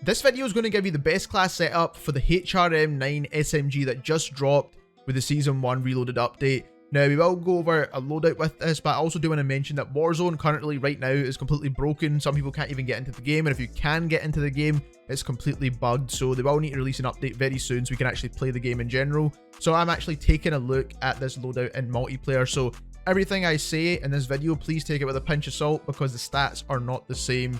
This video is going to give you the best class setup for the HRM-9 SMG that just dropped with the Season 1 Reloaded update. Now, we will go over a loadout with this, but I also do want to mention that Warzone currently right now is completely broken. Some people can't even get into the game, and if you can get into the game, it's completely bugged. So they will need to release an update very soon so we can actually play the game in general. So I'm actually taking a look at this loadout in multiplayer. So everything I say in this video, please take it with a pinch of salt, because the stats are not the same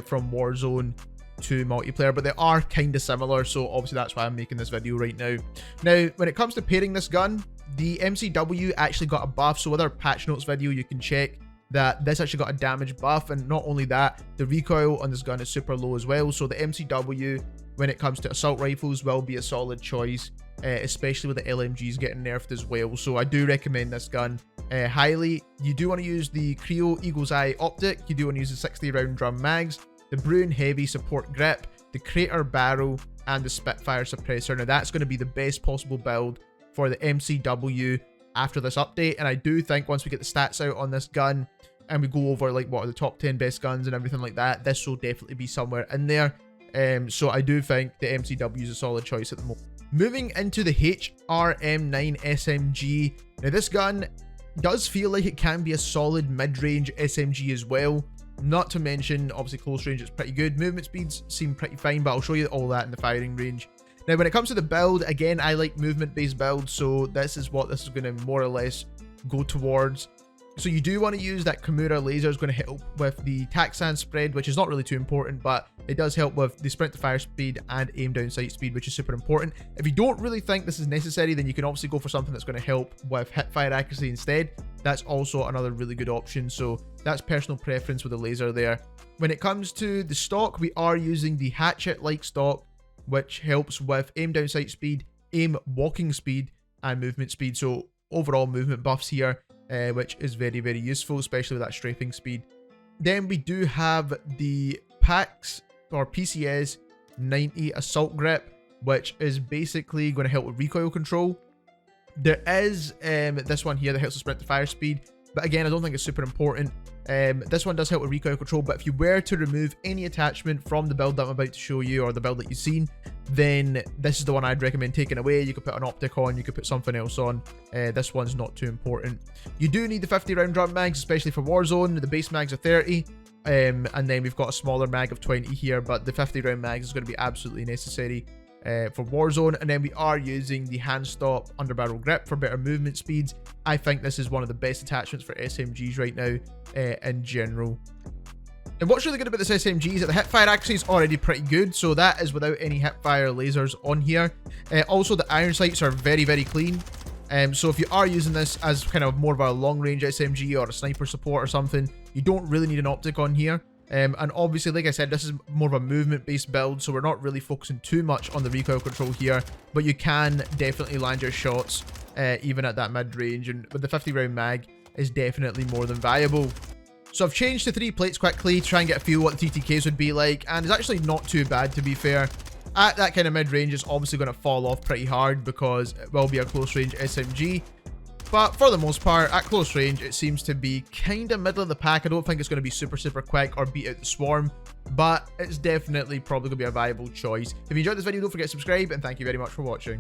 from Warzone to multiplayer, but they are kind of similar, so obviously that's why I'm making this video right now. Now, when it comes to pairing this gun, the MCW actually got a buff, so with our patch notes video you can check that this actually got a damage buff, and not only that, the recoil on this gun is super low as well, so the MCW when it comes to assault rifles will be a solid choice, especially with the LMGs getting nerfed as well. So I do recommend this gun highly. You do want to use the Creo Eagle's Eye optic, you do want to use the 60 round drum mags, the Bruin Heavy support grip, the Crater barrel, and the Spitfire suppressor. Now that's going to be the best possible build for the MCW after this update, and I do think once we get the stats out on this gun and we go over like what are the top 10 best guns and everything like that, this will definitely be somewhere in there. So I do think the MCW is a solid choice at the moment. Moving into the HRM-9 SMG. Now this gun does feel like it can be a solid mid-range SMG as well. Not to mention, obviously close range, it's pretty good. Movement speeds seem pretty fine, but I'll show you all that in the firing range. Now, when it comes to the build, again, I like movement-based builds, so this is what this is going to more or less go towards. So you do want to use that Kimura laser. Is going to help with the Taxan spread, which is not really too important, but it does help with the sprint to fire speed and aim down sight speed, which is super important. If you don't really think this is necessary, then you can obviously go for something that's going to help with hip fire accuracy instead. That's also another really good option, so that's personal preference with the laser there. When it comes to the stock, we are using the hatchet-like stock, which helps with aim down sight speed, aim walking speed, and movement speed. So overall movement buffs here, which is very, very useful, especially with that strafing speed. Then we do have the PAX or PCS 90 assault grip, which is basically going to help with recoil control. There is this one here that helps with sprint to fire speed, but again, I don't think it's super important. This one does help with recoil control, but if you were to remove any attachment from the build that I'm about to show you, or the build that you've seen, then this is the one I'd recommend taking away. You could put an optic on, you could put something else on. This one's not too important. You do need the 50 round drum mags, especially for Warzone. The base mags are 30, and then we've got a smaller mag of 20 here, but the 50 round mags is going to be absolutely necessary for Warzone. And then we are using the hand stop underbarrel grip for better movement speeds. I think this is one of the best attachments for SMGs right now in general. And what's really good about this SMG is that the hip fire accuracy is already pretty good, so that is without any hip fire lasers on here. Also, the iron sights are very, very clean. So if you are using this as kind of more of a long range SMG or a sniper support or something, you don't really need an optic on here. And obviously, like I said, this is more of a movement-based build, so we're not really focusing too much on the recoil control here, but you can definitely land your shots even at that mid-range, and with the 50 round mag is definitely more than viable. So I've changed to 3 plates quickly to try and get a feel what the TTKs would be like, and it's actually not too bad, to be fair. At that kind of mid-range, it's obviously going to fall off pretty hard because it will be a close-range SMG. But for the most part, at close range, it seems to be kind of middle of the pack. I don't think it's going to be super, super quick or beat out the swarm, but it's definitely probably going to be a viable choice. If you enjoyed this video, don't forget to subscribe, and thank you very much for watching.